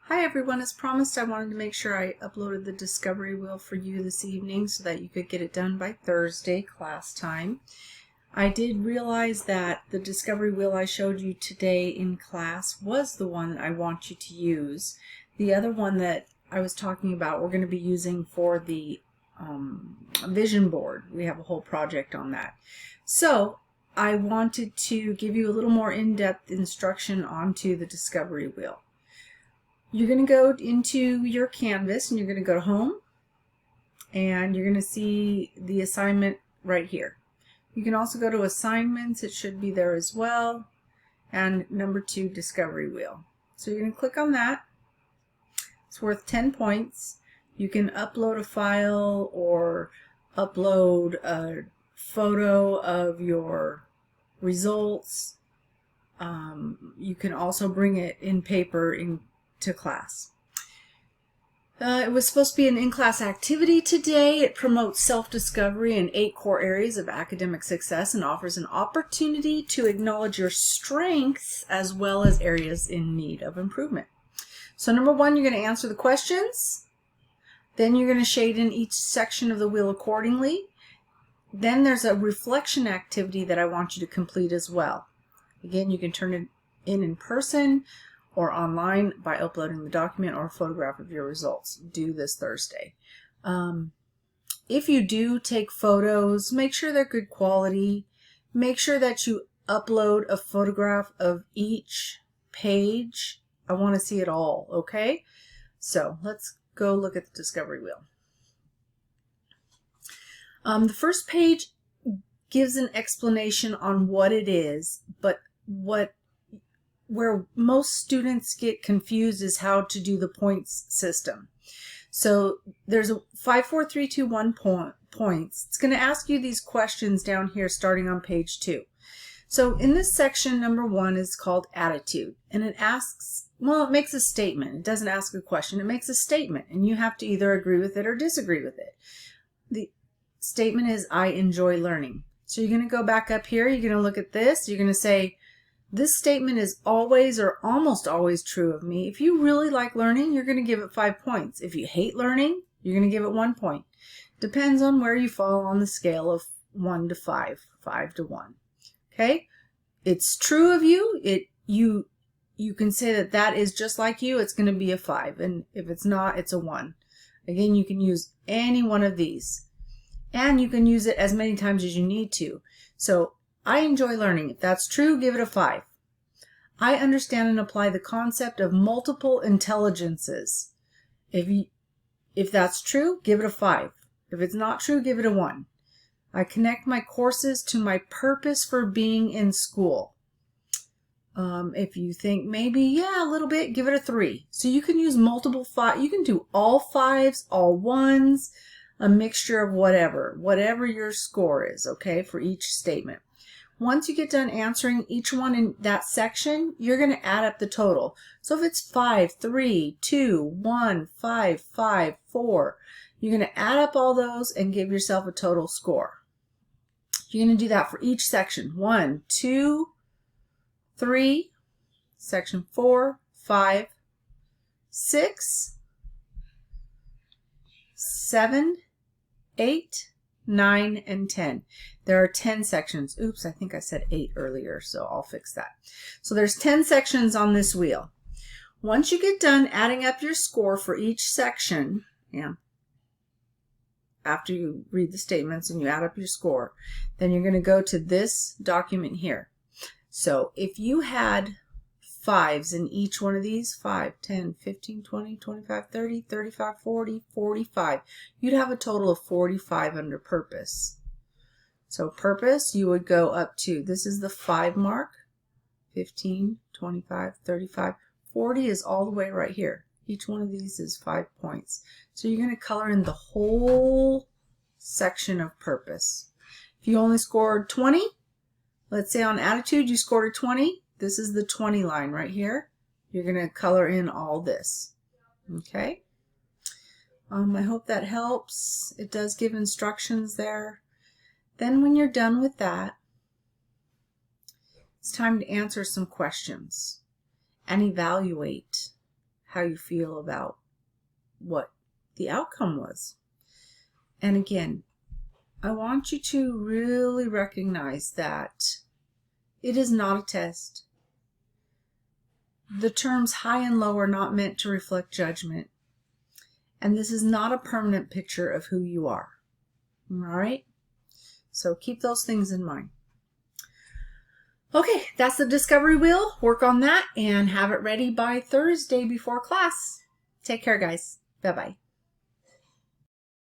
Hi everyone, as promised I wanted to make sure I uploaded the discovery wheel for you this evening so that you could get it done by Thursday class time. I did realize that the discovery wheel I showed you today in class was the one I want you to use. The other one that I was talking about we're going to be using for the vision board. We have a whole project on that. So I wanted to give you a little more in-depth instruction onto the discovery wheel. You're going to go into your Canvas and you're going to go to Home and you're going to see the assignment right here. You can also go to Assignments, it should be there as well, and number 2, Discovery Wheel. So you're going to click on that. It's worth 10 points. You can upload a file or upload a photo of your results. You can also bring it in paper to class. It was supposed to be an in-class activity today. It promotes self-discovery in 8 core areas of academic success and offers an opportunity to acknowledge your strengths as well as areas in need of improvement. So number 1, you're going to answer the questions. Then you're going to shade in each section of the wheel accordingly. Then there's a reflection activity that I want you to complete as well. Again, you can turn it in person or online by uploading the document or a photograph of your results. Due this Thursday. If you do take photos, make sure they're good quality. Make sure that you upload a photograph of each page. I want to see it all, okay? So let's go look at the discovery wheel. The first page gives an explanation on what it is, but where most students get confused is how to do the points system. So there's a 5, 4, 3, 2, 1 points. It's going to ask you these questions down here starting on page 2. So in this section, number 1 is called attitude, and it asks, well, it makes a statement. It doesn't ask a question, it makes a statement, and you have to either agree with it or disagree with it. The statement is, I enjoy learning. So you're going to go back up here, you're going to look at this, you're going to say, this statement is always or almost always true of me. If you really like learning, you're going to give it 5 points. If you hate learning, you're going to give it 1 point. Depends on where you fall on the scale of 1 to 5, 5 to 1. Okay? It's true of you. You can say that that is just like you. It's going to be a 5. And if it's not, it's a 1. Again, you can use any one of these. And you can use it as many times as you need to. So, I enjoy learning. If that's true, give it a 5. I understand and apply the concept of multiple intelligences. If that's true, give it a 5. If it's not true, give it a 1. I connect my courses to my purpose for being in school. If you think maybe, yeah, a little bit, give it a 3. So you can use multiple 5. You can do all 5s, all 1s, a mixture of whatever your score is, okay, for each statement. Once you get done answering each one in that section, you're going to add up the total. So if it's 5, 3, 2, 1, 5, 5, 4, you're going to add up all those and give yourself a total score. You're going to do that for each section. 1, 2, 3, section 4, 5, 6, 7, 8, 9, and 10. There are 10 sections. Oops, I think I said 8 earlier, so I'll fix that. So there's 10 sections on this wheel. Once you get done adding up your score for each section, after you read the statements and you add up your score, then you're going to go to this document here. So if you had 5s in each one of these, 5, 10, 15, 20, 25, 30, 35, 40, 45, you'd have a total of 45 under purpose. So purpose, you would go up to, this is the 5 mark, 15, 25, 35, 40 is all the way right here. Each one of these is 5 points. So you're going to color in the whole section of purpose. If you only scored 20, let's say on attitude you scored a 20, this is the 20 line right here. You're going to color in all this. Okay? I hope that helps. It does give instructions there. Then when you're done with that, it's time to answer some questions and evaluate how you feel about what the outcome was. And again, I want you to really recognize that it is not a test. The terms high and low are not meant to reflect judgment. And this is not a permanent picture of who you are. All right? So keep those things in mind. Okay, that's the discovery wheel. Work on that and have it ready by Thursday before class. Take care, guys. Bye-bye.